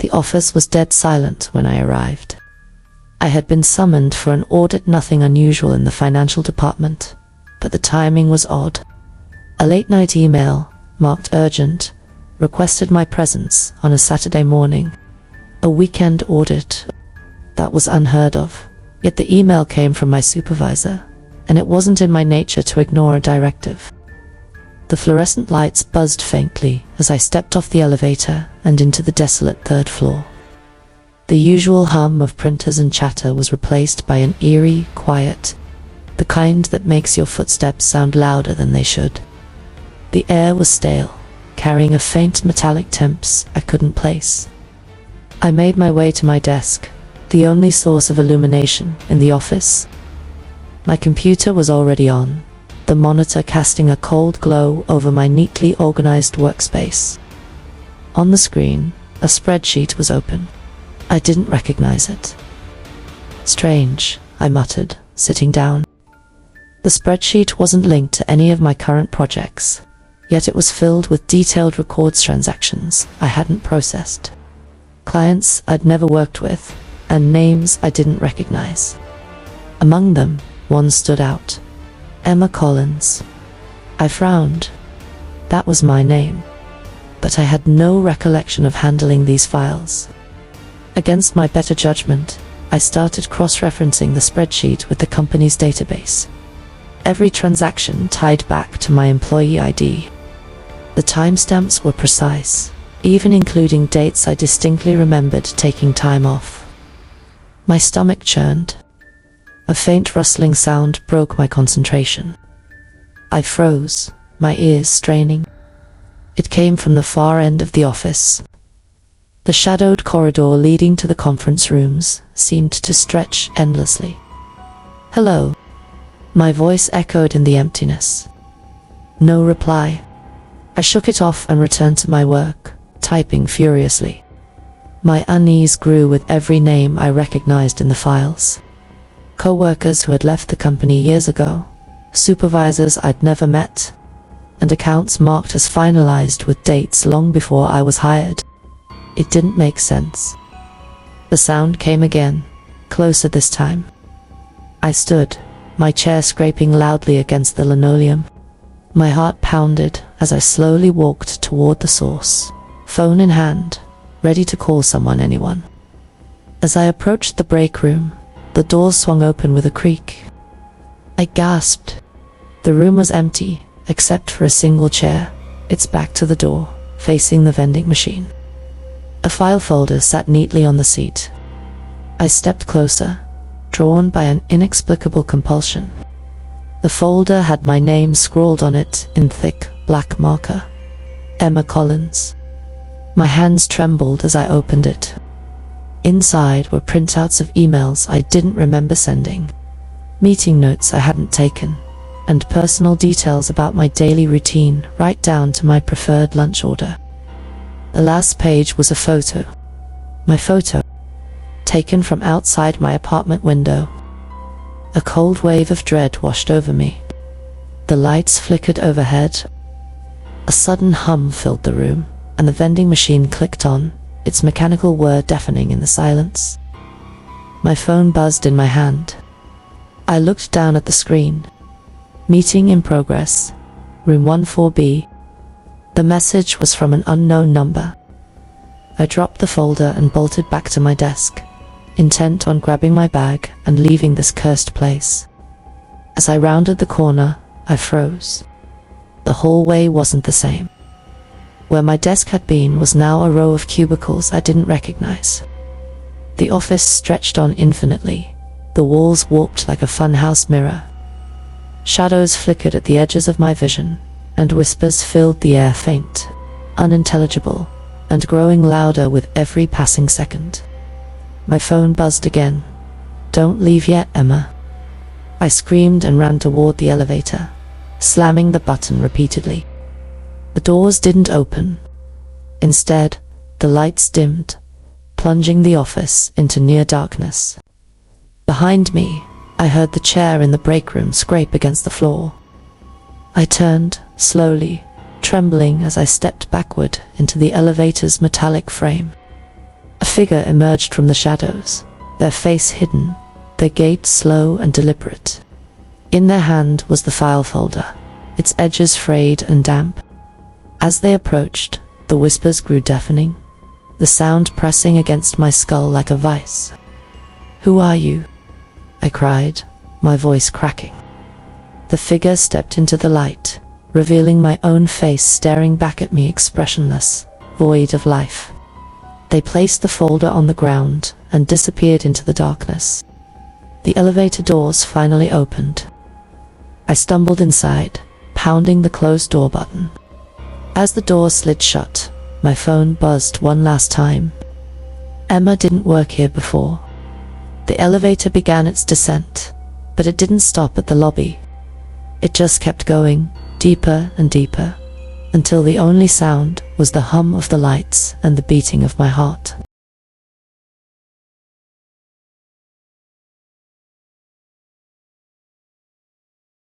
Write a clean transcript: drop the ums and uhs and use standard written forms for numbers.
The office was dead silent when I arrived. I had been summoned for an audit, nothing unusual in the financial department, but the timing was odd. A late-night email, marked urgent, requested my presence on a Saturday morning. A weekend audit. That was unheard of. Yet the email came from my supervisor, and it wasn't in my nature to ignore a directive. The fluorescent lights buzzed faintly as I stepped off the elevator and into the desolate third floor. The usual hum of printers and chatter was replaced by an eerie quiet, the kind that makes your footsteps sound louder than they should. The air was stale, carrying a faint metallic temps I couldn't place. I made my way to my desk, the only source of illumination in the office. My computer was already on, the monitor casting a cold glow over my neatly organized workspace. On the screen, a spreadsheet was open. I didn't recognize it. Strange, I muttered, sitting down. The spreadsheet wasn't linked to any of my current projects, yet it was filled with detailed records, transactions I hadn't processed, clients I'd never worked with, and names I didn't recognize. Among them, one stood out. Emma Collins. I frowned. That was my name. But I had no recollection of handling these files. Against my better judgment, I started cross-referencing the spreadsheet with the company's database. Every transaction tied back to my employee ID. The timestamps were precise, even including dates I distinctly remembered taking time off. My stomach churned. A faint rustling sound broke my concentration. I froze, my ears straining. It came from the far end of the office. The shadowed corridor leading to the conference rooms seemed to stretch endlessly. "Hello." My voice echoed in the emptiness. No reply. I shook it off and returned to my work, typing furiously. My unease grew with every name I recognized in the files. Co-workers who had left the company years ago, supervisors I'd never met, and accounts marked as finalized with dates long before I was hired. It didn't make sense. The sound came again, closer this time. I stood, my chair scraping loudly against the linoleum. My heart pounded as I slowly walked toward the source, phone in hand, ready to call anyone. As I approached the break room, the door swung open with a creak. I gasped. The room was empty, except for a single chair, its back to the door, facing the vending machine. A file folder sat neatly on the seat. I stepped closer, drawn by an inexplicable compulsion. The folder had my name scrawled on it in thick, black marker. Emma Collins. My hands trembled as I opened it. Inside were printouts of emails I didn't remember sending, meeting notes I hadn't taken, and personal details about my daily routine, right down to my preferred lunch order. The last page was a photo. My photo, taken from outside my apartment window. A cold wave of dread washed over me. The lights flickered overhead. A sudden hum filled the room, and the vending machine clicked on, its mechanical whir deafening in the silence. My phone buzzed in my hand. I looked down at the screen. Meeting in progress. Room 14B. The message was from an unknown number. I dropped the folder and bolted back to my desk, intent on grabbing my bag and leaving this cursed place. As I rounded the corner, I froze. The hallway wasn't the same. Where my desk had been was now a row of cubicles I didn't recognize. The office stretched on infinitely, the walls warped like a funhouse mirror. Shadows flickered at the edges of my vision, and whispers filled the air, faint, unintelligible, and growing louder with every passing second. My phone buzzed again. "Don't leave yet, Emma." I screamed and ran toward the elevator, slamming the button repeatedly. The doors didn't open. Instead, the lights dimmed, plunging the office into near darkness. Behind me, I heard the chair in the break room scrape against the floor. I turned, slowly, trembling as I stepped backward into the elevator's metallic frame. A figure emerged from the shadows, their face hidden, their gait slow and deliberate. In their hand was the file folder, its edges frayed and damp. As they approached, the whispers grew deafening, the sound pressing against my skull like a vice. "Who are you?" I cried, my voice cracking. The figure stepped into the light, revealing my own face staring back at me expressionless, void of life. They placed the folder on the ground and disappeared into the darkness. The elevator doors finally opened. I stumbled inside, pounding the closed door button. As the door slid shut, my phone buzzed one last time. Emma didn't work here before. The elevator began its descent, but it didn't stop at the lobby. It just kept going, deeper and deeper, until the only sound was the hum of the lights and the beating of my heart.